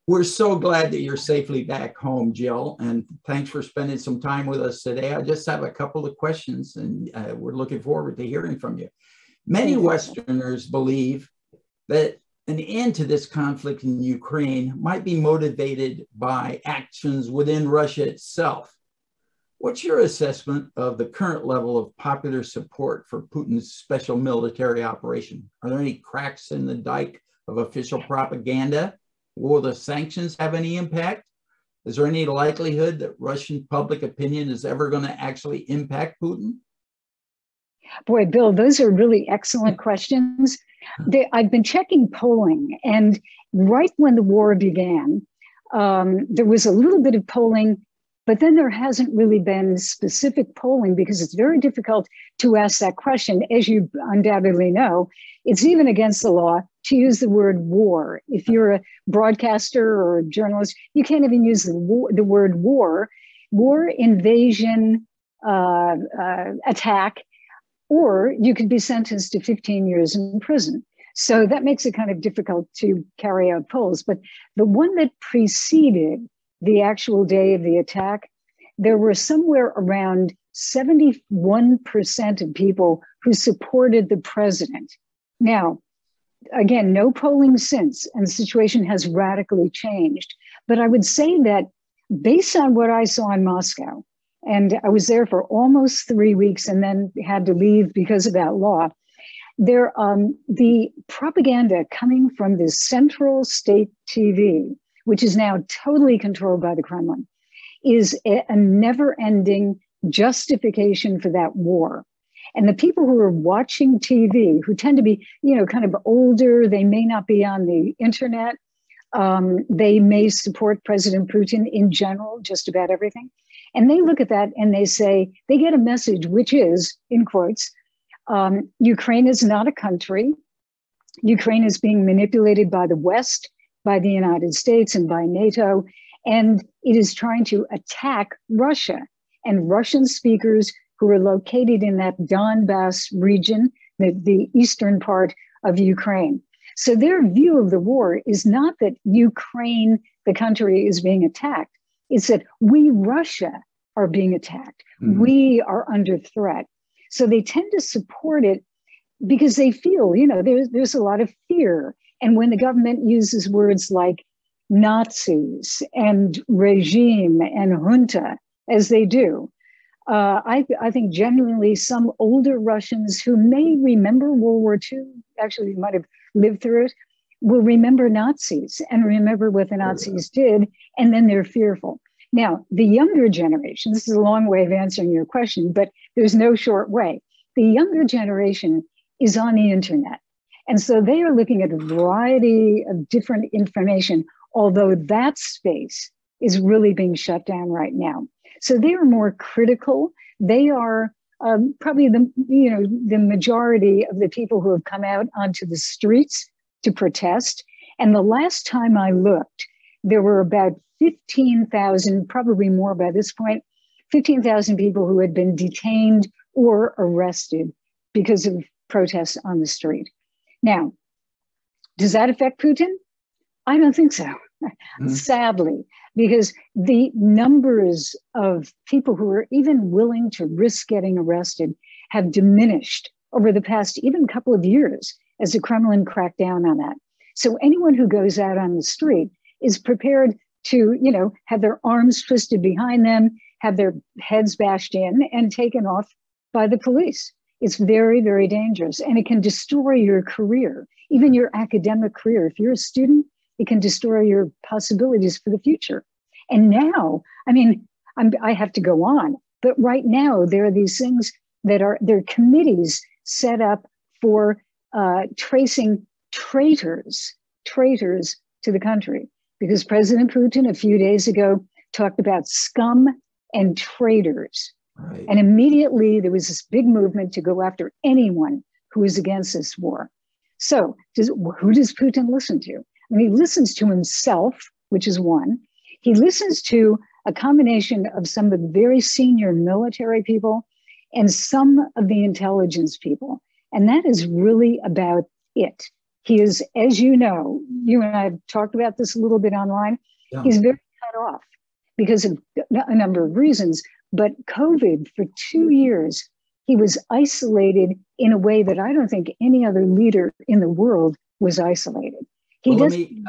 We're so glad that you're safely back home, Jill, and thanks for spending some time with us today. I just have a couple of questions, and we're looking forward to hearing from you. Many Westerners believe that an end to this conflict in Ukraine might be motivated by actions within Russia itself. What's your assessment of the current level of popular support for Putin's special military operation? Are there any cracks in the dike of official propaganda? Will the sanctions have any impact? Is there any likelihood that Russian public opinion is ever going to actually impact Putin? Boy, Bill, those are really excellent questions. I've been checking polling, and right when the war began, there was a little bit of polling, but then there hasn't really been specific polling because it's very difficult to ask that question. As you undoubtedly know, it's even against the law to use the word war. If you're a broadcaster or a journalist, you can't even use the word war, invasion, attack, or you could be sentenced to 15 years in prison. So that makes it kind of difficult to carry out polls. But the one that preceded the actual day of the attack, there were somewhere around 71% of people who supported the president. Now, again, no polling since, and the situation has radically changed. But I would say that based on what I saw in Moscow, and I was there for almost 3 weeks and then had to leave because of that law, the propaganda coming from the central state TV, which is now totally controlled by the Kremlin, is a never-ending justification for that war. And the people who are watching TV, who tend to be, kind of older, they may not be on the internet, they may support President Putin in general, just about everything. And they look at that and they say, they get a message, which is, in quotes, Ukraine is not a country. Ukraine is being manipulated by the West, by the United States, and by NATO. And it is trying to attack Russia. And Russian speakers who are located in that Donbass region, the eastern part of Ukraine. So their view of the war is not that Ukraine, the country, is being attacked. It's that we, Russia, are being attacked. Mm-hmm. We are under threat. So they tend to support it because they feel, there's a lot of fear. And when the government uses words like Nazis and regime and junta, as they do, I think genuinely some older Russians who may remember World War II, actually might have lived through it, will remember Nazis and remember what the Nazis did, and then they're fearful. Now, the younger generation, this is a long way of answering your question, but there's no short way. The younger generation is on the internet. And so they are looking at a variety of different information, although that space is really being shut down right now. So they are more critical. They are probably the majority of the people who have come out onto the streets to protest. And the last time I looked, there were about 15,000, probably more by this point, 15,000 people who had been detained or arrested because of protests on the street. Now, does that affect Putin? I don't think so, sadly, because the numbers of people who are even willing to risk getting arrested have diminished over the past even couple of years as the Kremlin cracked down on that. So anyone who goes out on the street is prepared to, have their arms twisted behind them, have their heads bashed in and taken off by the police. It's very, very dangerous, and it can destroy your career, even your academic career. If you're a student, it can destroy your possibilities for the future. And now, I have to go on, but right now there are these things there are committees set up for tracing traitors to the country, because President Putin a few days ago talked about scum and traitors. Right. And immediately there was this big movement to go after anyone who is against this war. So who does Putin listen to? He listens to himself, which is one. He listens to a combination of some of the very senior military people and some of the intelligence people. And that is really about it. He is, as you know, you and I have talked about this a little bit online. Yeah. He's very cut off because of a number of reasons. But COVID, for 2 years, he was isolated in a way that I don't think any other leader in the world was isolated. Well, let me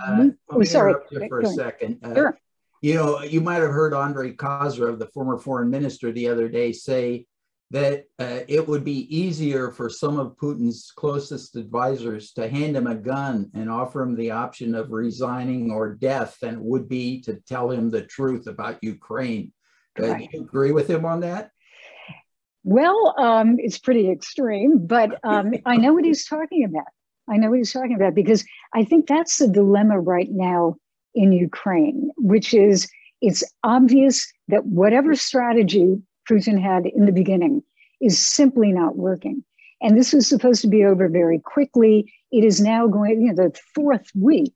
interrupt you for a second. Sure. You know, you might have heard Andrei Kozyrov, the former foreign minister, the other day say that it would be easier for some of Putin's closest advisors to hand him a gun and offer him the option of resigning or death than it would be to tell him the truth about Ukraine. Right. Do you agree with him on that? Well, it's pretty extreme, but I know what he's talking about. I know what he's talking about because I think that's the dilemma right now in Ukraine, which is it's obvious that whatever strategy Putin had in the beginning is simply not working. And this was supposed to be over very quickly. It is now going, the fourth week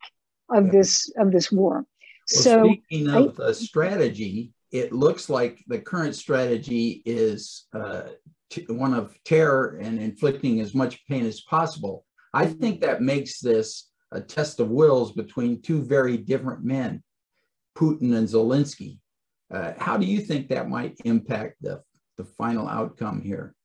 of this war. Well, so speaking of the strategy, it looks like the current strategy is one of terror and inflicting as much pain as possible. I think that makes this a test of wills between two very different men, Putin and Zelensky. How do you think that might impact the final outcome here?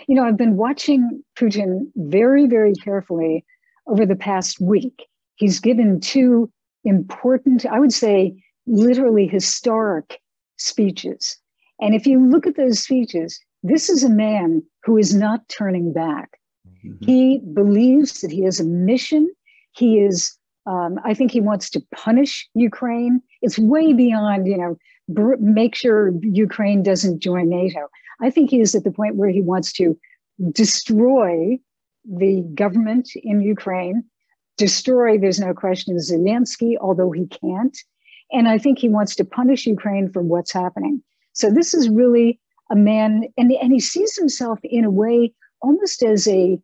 You know, I've been watching Putin very, very carefully over the past week. He's given two important, I would say, literally historic speeches. And if you look at those speeches, this is a man who is not turning back. Mm-hmm. He believes that he has a mission. He is, I think he wants to punish Ukraine. It's way beyond, make sure Ukraine doesn't join NATO. I think he is at the point where he wants to destroy the government in Ukraine, destroy, there's no question, Zelensky, although he can't. And I think he wants to punish Ukraine for what's happening. So this is really a man, and he sees himself in a way almost as a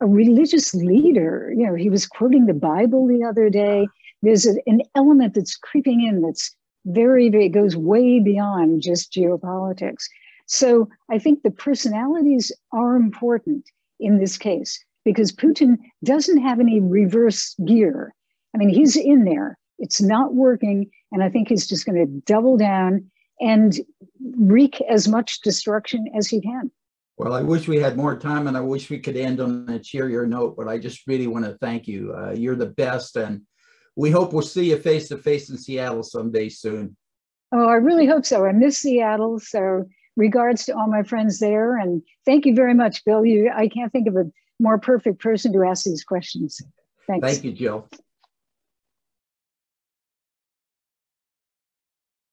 religious leader. You know, he was quoting the Bible the other day. There's an element that's creeping in that's very, very, goes way beyond just geopolitics. So I think the personalities are important in this case because Putin doesn't have any reverse gear. I mean, he's in there. It's not working. And I think he's just going to double down and wreak as much destruction as he can. Well, I wish we had more time and I wish we could end on a cheerier note, but I just really want to thank you. You're the best. And we hope we'll see you face to face in Seattle someday soon. Oh, I really hope so. I miss Seattle. So regards to all my friends there. And thank you very much, Bill. I can't think of a more perfect person to ask these questions. Thanks. Thank you, Jill.